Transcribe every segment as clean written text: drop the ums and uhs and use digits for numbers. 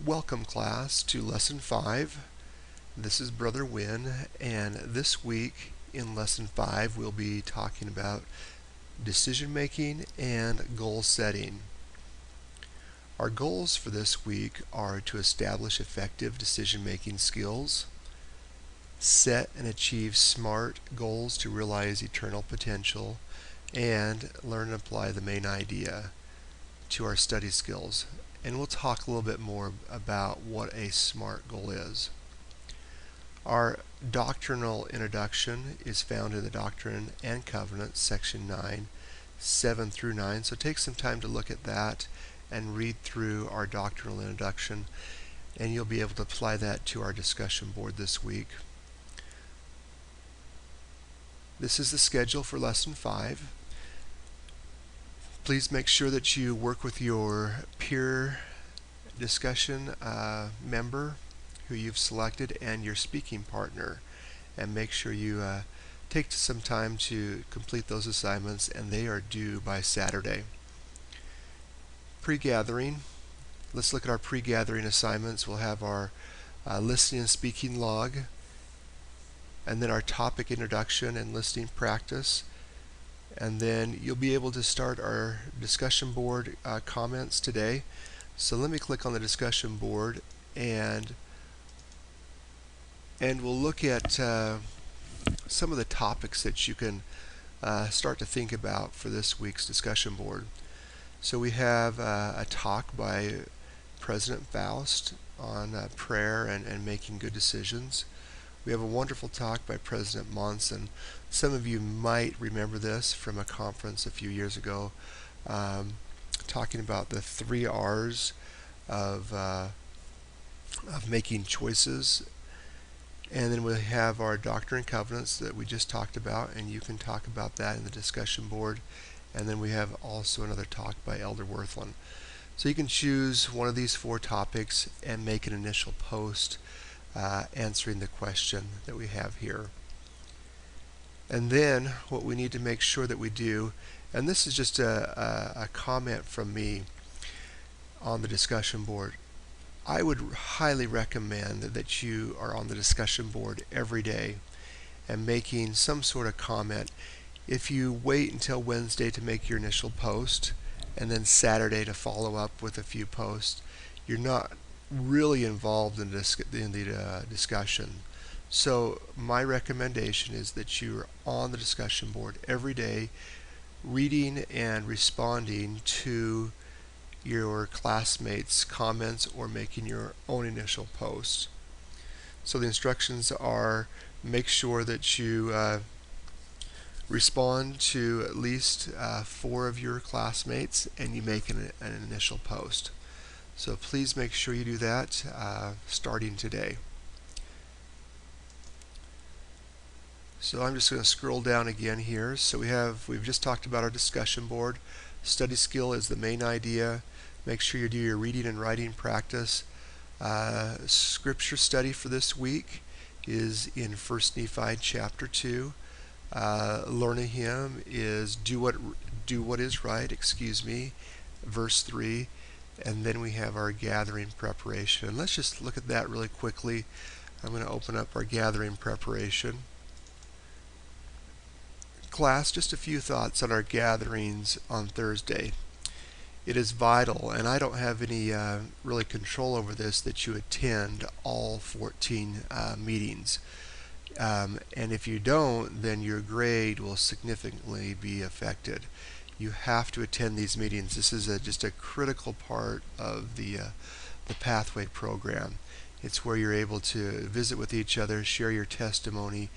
Welcome class to lesson 5. This is Brother Wynn, and this week in lesson 5 we'll be talking about decision making and goal setting. Our goals for this week are to establish effective decision making skills, set and achieve SMART goals to realize eternal potential, and learn and apply the main idea to our study skills. And we'll talk a little bit more about what a SMART goal is. Our doctrinal introduction is found in the Doctrine and Covenants, section 9, 7 through 9. So take some time to look at that and read through our doctrinal introduction, and you'll be able to apply that to our discussion board this week. This is the schedule for lesson 5. Please make sure that you work with your peer discussion member who you've selected and your speaking partner, and make sure you take some time to complete those assignments, and they are due by Saturday. Pre-gathering. Let's look at our pre-gathering assignments. We'll have our listening and speaking log, and then our topic introduction and listening practice. And then you'll be able to start our discussion board comments today. So let me click on the discussion board, and we'll look at some of the topics that you can start to think about for this week's discussion board. So we have a talk by President Faust on prayer and making good decisions. We have a wonderful talk by President Monson. Some of you might remember this from a conference a few years ago, talking about the 3 R's of making choices. And then we have our Doctrine and Covenants that we just talked about, and you can talk about that in the discussion board. And then we have also another talk by Elder Worthland. So you can choose one of these 4 topics and make an initial post answering the question that we have here. And then what we need to make sure that we do, and this is just a comment from me on the discussion board, I would highly recommend that you are on the discussion board every day and making some sort of comment. If you wait until Wednesday to make your initial post and then Saturday to follow up with a few posts, you're not really involved in the discussion. So my recommendation is that you're on the discussion board every day, reading and responding to your classmates' comments or making your own initial posts. So the instructions are: make sure that you respond to at least 4 of your classmates and you make an initial post. So please make sure you do that starting today. So I'm just going to scroll down again here. So we've just talked about our discussion board. Study skill is the main idea. Make sure you do your reading and writing practice. Scripture study for this week is in 1 Nephi chapter 2. Learn a hymn is do what is right, verse 3. And then we have our gathering preparation. And let's just look at that really quickly. I'm going to open up our gathering preparation. Class, just a few thoughts on our gatherings on Thursday. It is vital, and I don't have any really control over this, that you attend all 14 meetings. And if you don't, then your grade will significantly be affected. You have to attend these meetings. This is just a critical part of the Pathway program. It's where you're able to visit with each other, share your testimony.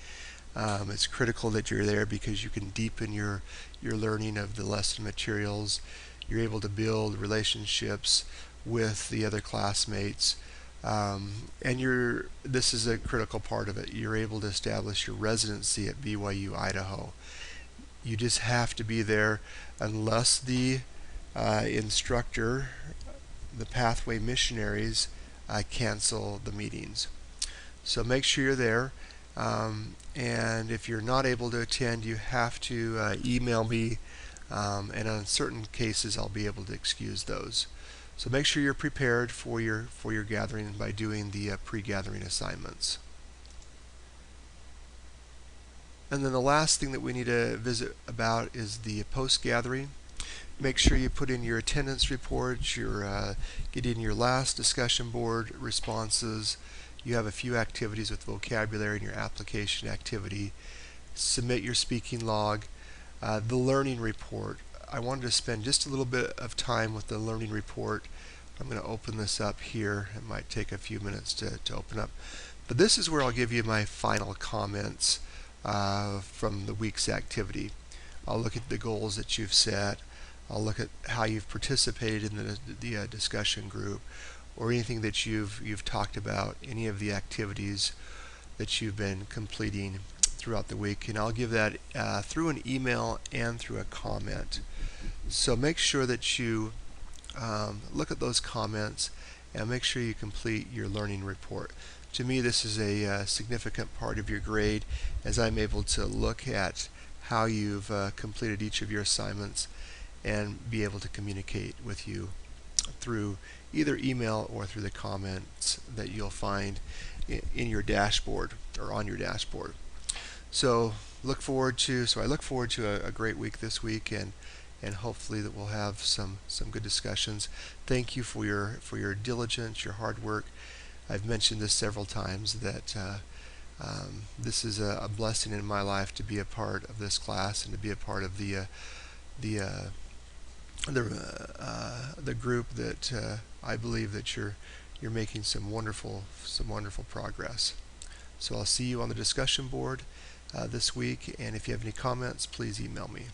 It's critical that you're there because you can deepen your learning of the lesson materials. You're able to build relationships with the other classmates. And this is a critical part of it. You're able to establish your residency at BYU, Idaho. You just have to be there unless the instructor, the Pathway missionaries, cancel the meetings. So make sure you're there. And if you're not able to attend, you have to email me, and on certain cases I'll be able to excuse those. So make sure you're prepared for your gathering by doing the pre-gathering assignments. And then the last thing that we need to visit about is the post-gathering. Make sure you put in your attendance reports, get in your last discussion board responses. You have a few activities with vocabulary in your application activity. Submit your speaking log. The learning report. I wanted to spend just a little bit of time with the learning report. I'm going to open this up here. It might take a few minutes to open up. But this is where I'll give you my final comments from the week's activity. I'll look at the goals that you've set. I'll look at how you've participated in the discussion group, or anything that you've talked about, any of the activities that you've been completing throughout the week, and I'll give that through an email and through a comment. So make sure that you look at those comments and make sure you complete your learning report. To me, this is a significant part of your grade, as I'm able to look at how you've completed each of your assignments and be able to communicate with you through either email or through the comments that you'll find in your dashboard or on your dashboard. So I look forward to a great week this week, and hopefully that we'll have some good discussions. Thank you for your diligence, your hard work. I've mentioned this several times that this is a blessing in my life to be a part of this class and to be a part of the group that I believe that you're making some wonderful progress. So I'll see you on the discussion board this week, and if you have any comments, please email me.